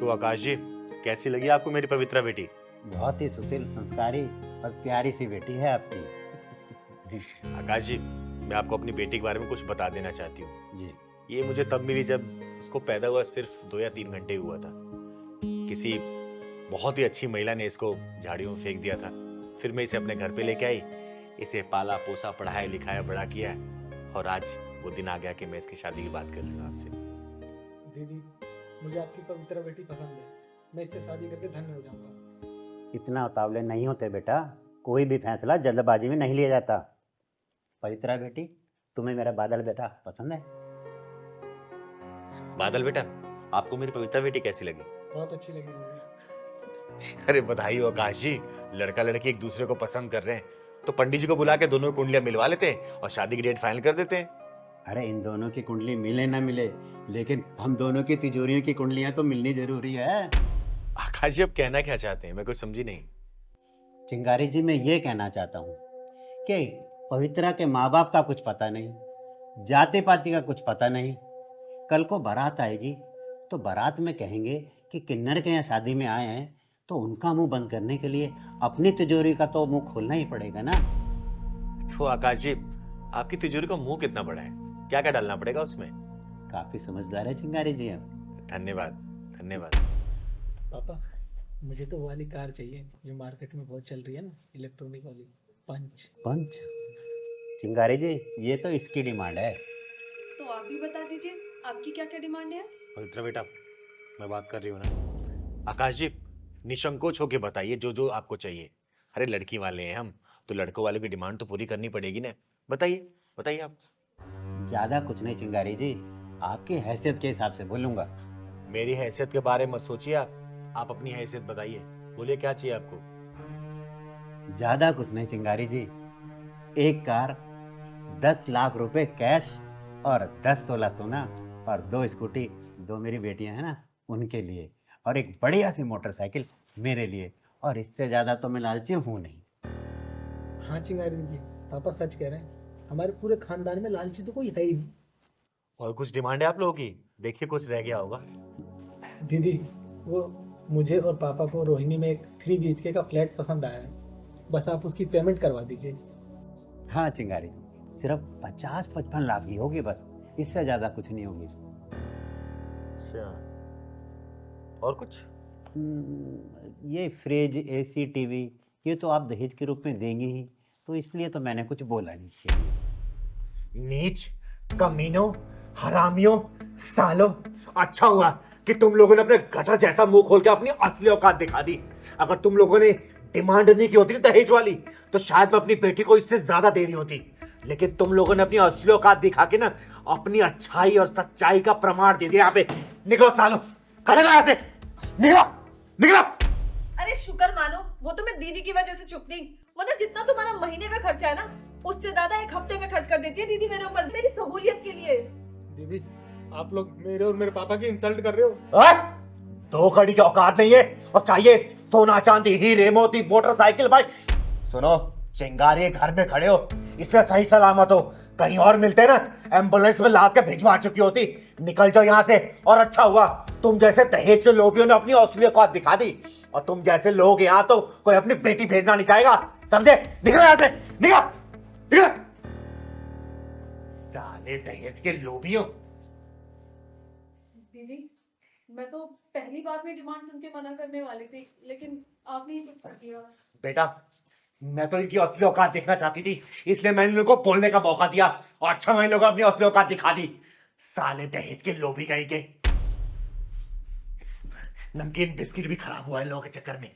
तो आकाश जी, कैसी लगी आपको मेरी पवित्रा बेटी? बहुत ही सुशील, संस्कारी और प्यारी सी बेटी है आपकी। आकाश जी, मैं आपको अपनी बेटी के बारे में कुछ बता देना चाहती हूँ। जी। ये मुझे तब मिली जब उसको पैदा हुआ सिर्फ 2 या 3 घंटे हुआ था। किसी बहुत ही अच्छी महिला ने इसको झाड़ियों में फेंक दिया था। फिर मैं इसे अपने घर पे लेके आई, इसे पाला पोसा, पढ़ाया लिखाया, बड़ा किया, और आज वो दिन आ गया कि मैं इसकी शादी की बात कर रही हूँ आपसे। दीदी, मुझे आपकी पवित्र बेटी पसंद है। मैं इससे शादी करके धन्य हो जाऊंगा। इतना उतावले नहीं होते बेटा, कोई भी फैसला जल्दबाजी में नहीं लिया जाता। पवित्रा बेटी, तुम्हें मेरा बादल बेटा पसंद है? बादल बेटा, आपको मेरी पवित्रा बेटी कैसी लगी? बहुत अच्छी लगी दीदी। अरे बधाई हो आकाश जी, लड़का लड़की एक दूसरे को पसंद कर रहे हैं तो पंडित जी को बुला के दोनों कुंडलियां मिलवा लेते हैं और शादी की डेट फाइनल कर देते हैं। अरे इन दोनों की कुंडली मिले ना मिले, लेकिन हम दोनों की तिजोरियों की कुंडलियां तो मिलनी जरूरी है। आकाश जी, अब कहना क्या चाहते हैं? मैं कुछ समझी नहीं। चिंगारी जी, मैं ये कहना चाहता हूँ कि पवित्रा के माँ बाप का कुछ पता नहीं, जाति पाति का कुछ पता नहीं। कल को बारात आएगी तो बारात में कहेंगे कि किन्नर के यहाँ शादी में आए हैं, तो उनका मुंह बंद करने के लिए अपनी तिजोरी का तो मुंह खोलना ही पड़ेगा ना। तो आकाश जी, आपकी तिजोरी का मुंह कितना बड़ा है? क्या क्या डालना पड़ेगा उसमें? काफी समझदार है चिंगारी जी हम। धन्यवाद धन्यवाद। पापा, मुझे तो वो वाली कार चाहिए जो मार्केट में बहुत चल रही है ना, इलेक्ट्रॉनिक वाली, पंच। पंच? चिंगारी जी, ये तो इसकी डिमांड है। तो आप भी बता दीजिए, आपकी क्या क्या डिमांड है? पवित्रा बेटा, मैं बात कर रही हूँ ना। आकाश जी, निसंकोच होके बताइए जो जो आपको चाहिए। अरे लड़की वाले हैं हम, तो लड़कों वालों की डिमांड तो पूरी करनी पड़ेगी ना। बताइए बताइए आप। ज्यादा कुछ नहीं चिंगारी जी, आपकी हैसियत के हिसाब से बोलूंगा। मेरी हैसियत के बारे में मत सोचिए आप अपनी हैसियत बताइए। बोलिए क्या चाहिए आपको? ज्यादा कुछ नहीं चिंगारी जी, एक कार, 10 लाख रुपए कैश और 10 तोला सोना और 2 स्कूटी, 2 मेरी बेटियां हैं ना उनके लिए, और एक बढ़िया सी मोटरसाइकिल मेरे लिए। और इससे ज्यादा तो मैं लालची हूँ नहीं। हाँ चिंगारी दीदी, पापा सच कह रहे हैं। हमारे पूरे खानदान में लालची तो कोई है ही नहीं। और कुछ डिमांड है आप लोगों की? देखिए कुछ रह गया होगा। दीदी, वो मुझे और पापा को रोहिणी में एक 3 BHK का फ्लैट पसंद आया है। बस आप उसकी पेमेंट करवा दीजिए। हाँ चिंगारी जी, सिर्फ 50-55 लाख ही होगी बस, इससे ज्यादा कुछ नहीं होगी। अच्छा, और कुछ? ये फ्रिज, AC, टीवी, ये तो आप दहेज के रूप में देंगे ही, तो इसलिए तो मैंने कुछ बोला नहीं। नीच, कमीनों, हरामियों, सालों, अच्छा हुआ कि तुम लोगों ने अपने गटर जैसा मुंह खोल के अपनी असली औकात दिखा दी। अगर तुम लोगों ने डिमांड नहीं की होती दहेज वाली, तो शायद मैं अपनी बेटी को इससे ज्यादा दे रही होती। लेकिन तुम लोगों ने अपनी असली औकात दिखा के ना अपनी अच्छाई और सच्चाई का प्रमाण दे दिया। यहाँ पे निकलो सालों, खड़े रहो यहाँ से, निकलो निकलो। अरे शुक्र मानो, वो तो मैं दीदी की वजह से चुप नहीं, वरना जितना तुम्हारा महीने का खर्चा है ना, उससे ज्यादा एक हफ्ते में खर्च कर देती है दीदी मेरे ऊपर, मेरी सहूलियत के लिए। दीदी, आप लोग मेरे और मेरे पापा की इंसल्ट कर रहे हो। 2 कड़ी की औकात नहीं है और चाहिए सोना चांदी, हीरे मोती, मोटरसाइकिल। भाई सुनो, चिंगारी घर में खड़े हो, इसमें सही सलामत हो। कहीं और मिलते ना, एम्बुलेंस में लाद के भिजवा चुकी होती। निकल जाओ यहाँ से। और अच्छा हुआ तुम जैसे दहेज के लोभियों ने अपनी असली औकात दिखा दी, और तुम जैसे लोग यहाँ तो कोई अपनी बेटी भेजना नहीं चाहेगा, समझे? निकलो यहाँ से, निकलो निकलो। साले दहेज के लोभियों। दीदी, मैं तो पहली बार में डिमांड सुन के मना करने वाली थी, लेकिन आपने ही चुप कर दिया। बेटा, मैं तो इनकी असली औकात देखना चाहती थी, इसलिए मैंने इनको बोलने का मौका दिया, और अच्छा मैंने लोगों अपनी असली औकात दिखा दी। साले दहेज के लोभी कहीं के। नमकीन बिस्किट भी खराब हुआ है लोगों के चक्कर में।